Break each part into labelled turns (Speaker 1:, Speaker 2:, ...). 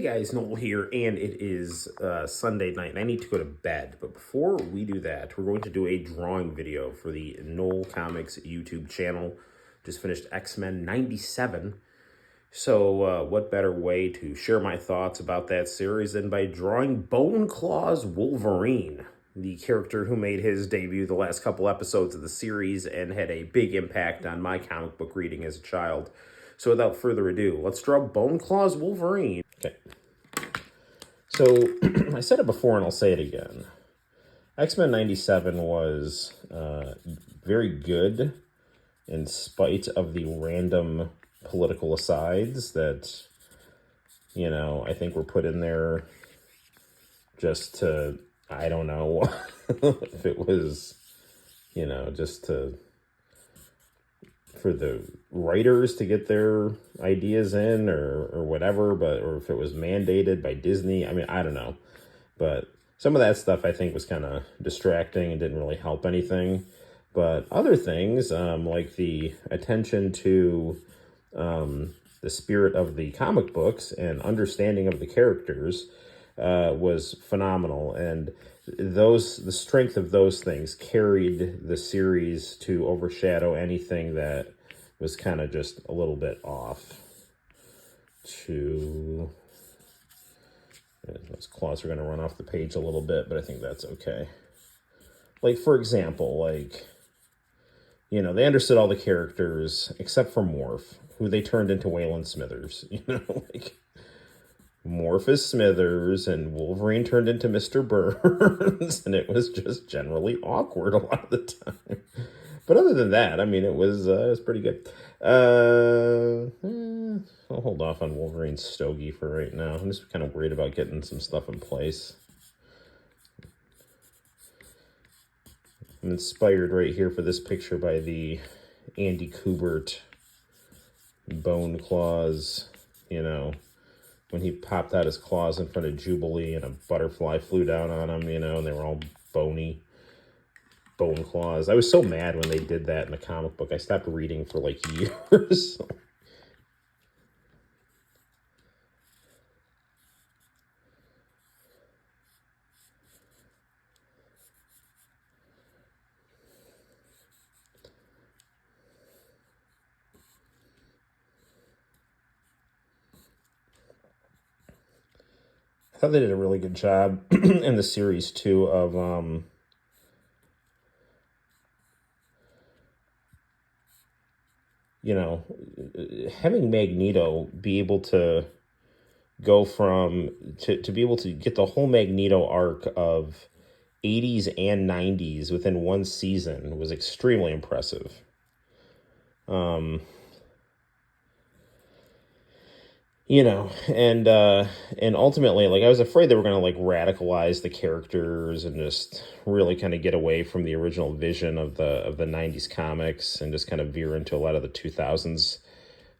Speaker 1: Hey guys, Noel here, and it is Sunday night, and I need to go to bed. But before we do that, we're going to do a drawing video for the Noel Comics YouTube channel. Just finished X-Men 97. So what better way to share my thoughts about that series than by drawing Bone Claw's Wolverine, the character who made his debut the last couple episodes of the series and had a big impact on my comic book reading as a child. So without further ado, let's draw Bone Claw's Wolverine. Okay. So, I said it before and I'll say it again. X-Men 97 was very good in spite of the random political asides that, I think were put in there just to, I don't know, if it was, just to, for the writers to get their ideas in or whatever, or if it was mandated by Disney. I mean, I don't know. But some of that stuff I think was kind of distracting and didn't really help anything. But other things, like the attention to the spirit of the comic books and understanding of the characters was phenomenal. And the strength of those things carried the series to overshadow anything that was kind of just a little bit off. Those claws are going to run off the page a little bit, but I think that's okay. Like, for example, they understood all the characters except for Morph, who they turned into Waylon Smithers. Morph is Smithers, and Wolverine turned into Mr. Burns, and it was just generally awkward a lot of the time. But other than that, I mean, it was pretty good. I'll hold off on Wolverine's stogie for right now. I'm just kind of worried about getting some stuff in place. I'm inspired right here for this picture by the Andy Kubert Bone Claws, when he popped out his claws in front of Jubilee and a butterfly flew down on him, and they were all bony bone claws. I was so mad when they did that in the comic book. I stopped reading for like years. I thought they did a really good job in the series too of having Magneto be able to go from to be able to get the whole Magneto arc of 80s and 90s within one season was extremely impressive. And ultimately, I was afraid they were going to radicalize the characters and just really kind of get away from the original vision of the 90s comics and just kind of veer into a lot of the 2000s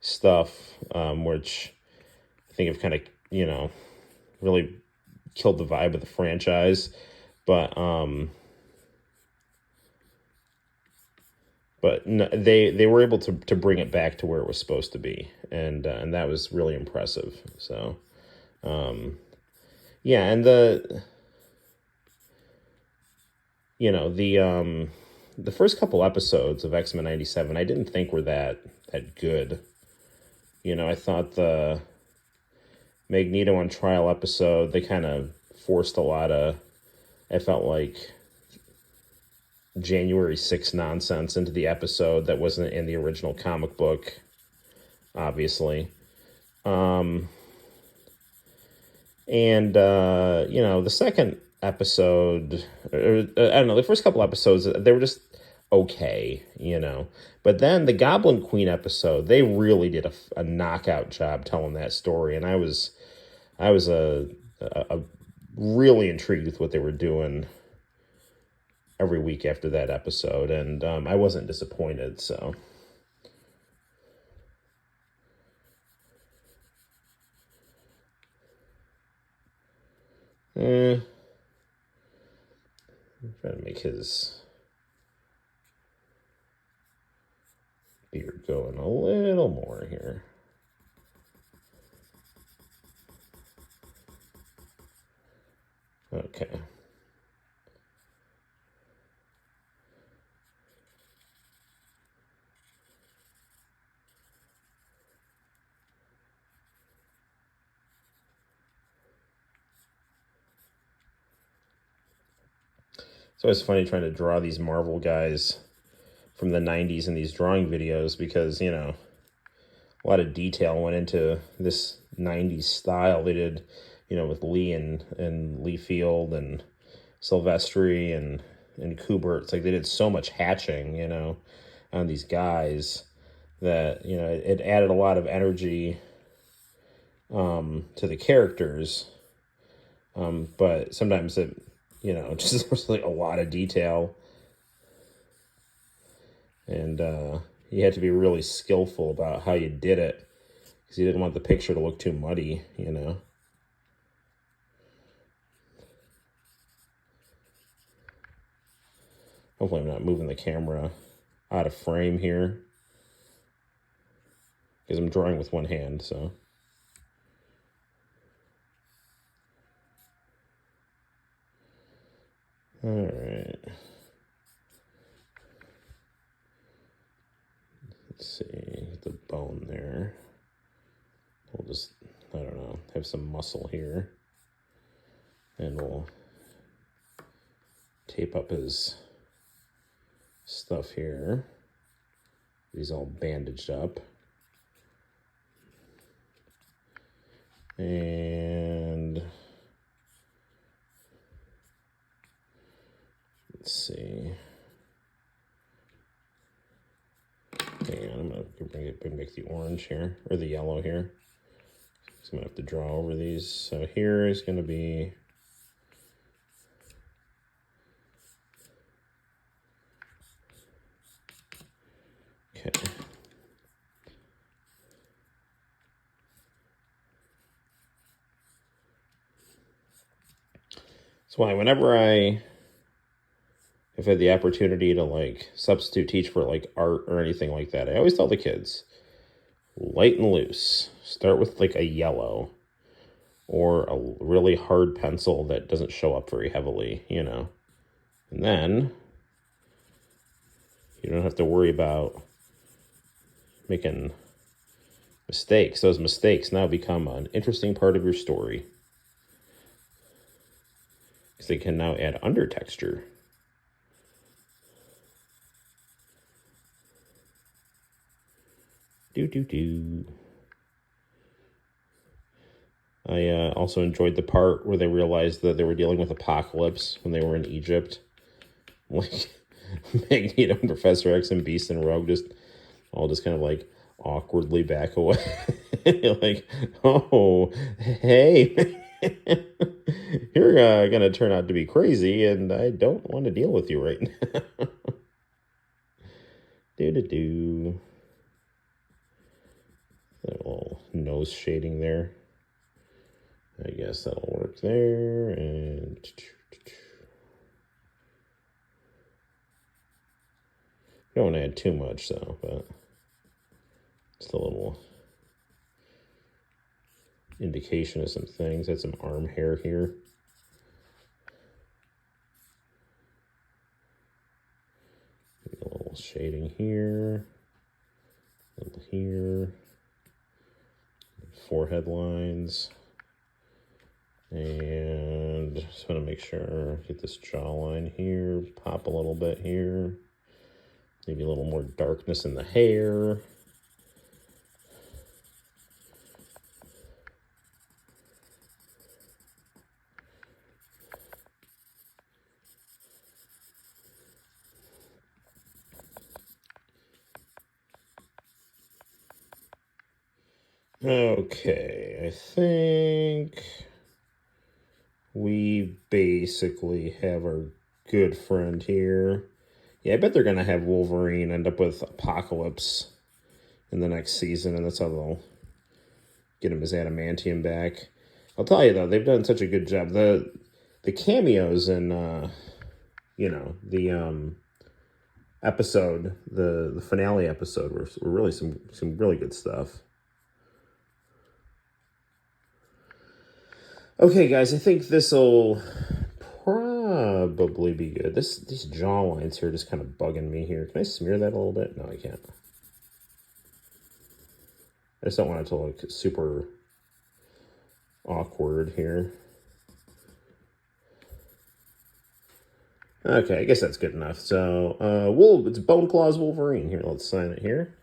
Speaker 1: stuff, which I think have kind of, really killed the vibe of the franchise. But no, they were able to bring it back to where it was supposed to be, and that was really impressive. So, yeah, and the first couple episodes of X-Men 97, I didn't think were that good. I thought the Magneto on trial episode, they kind of forced a lot of, I felt like, January 6th nonsense into the episode that wasn't in the original comic book, obviously. The second episode, I don't know, the first couple episodes, they were just okay, But then the Goblin Queen episode, they really did a knockout job telling that story, and I was really intrigued with what they were doing every week after that episode, and I wasn't disappointed, so. I'm trying to make his beard going a little more here. Okay. It's always funny trying to draw these Marvel guys from the 90s in these drawing videos because, you know, a lot of detail went into this 90s style they did, you know, with Lee and Lee Field and Silvestri and Kubert. It's like they did so much hatching, you know, on these guys that, you know, it added a lot of energy to the characters. But sometimes it, you know, just was like a lot of detail. And you had to be really skillful about how you did it because you didn't want the picture to look too muddy, you know. Hopefully I'm not moving the camera out of frame here because I'm drawing with one hand, so. All right. Let's see, get the bone there. We'll just, I don't know, have some muscle here. And we'll tape up his stuff here. He's all bandaged up. And let's see. And I'm gonna make the orange here, or the yellow here. So I'm gonna have to draw over these. So here is gonna be okay. That's why whenever if I had the opportunity to like substitute teach for like art or anything like that, I always tell the kids, light and loose. Start with like a yellow or a really hard pencil that doesn't show up very heavily, you know. And then you don't have to worry about making mistakes. Those mistakes now become an interesting part of your story because they can now add undertexture. I also enjoyed the part where they realized that they were dealing with apocalypse when they were in Egypt. Like Magneto and Professor X and Beast and Rogue just kind of like awkwardly back away. Like, oh, hey, you're gonna turn out to be crazy, and I don't want to deal with you right now. Do. A little nose shading there. I guess that'll work there. And don't want to add too much though, but just a little indication of some things. Add some arm hair here. A little shading here. A little here. Forehead lines. And just want to make sure, get this jawline here, pop a little bit here. Maybe a little more darkness in the hair. Okay, I think we basically have our good friend here. Yeah, I bet they're going to have Wolverine end up with Apocalypse in the next season, and that's how they'll get him his adamantium back. I'll tell you, though, they've done such a good job. The cameos in, you know, the episode, the finale episode were really some really good stuff. Okay, guys, I think this will probably be good. These jaw lines here are just kind of bugging me here. Can I smear that a little bit? No, I can't. I just don't want it to look super awkward here. Okay, I guess that's good enough. So, it's Bone Claws Wolverine. Here, let's sign it here.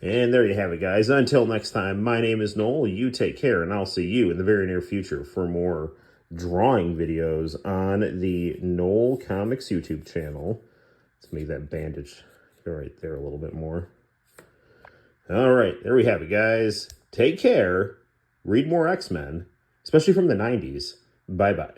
Speaker 1: And there you have it, guys. Until next time, my name is Noel. You take care, and I'll see you in the very near future for more drawing videos on the Noel Comics YouTube channel. Let's make that bandage go right there a little bit more. All right, there we have it, guys. Take care. Read more X-Men, especially from the 90s. Bye-bye.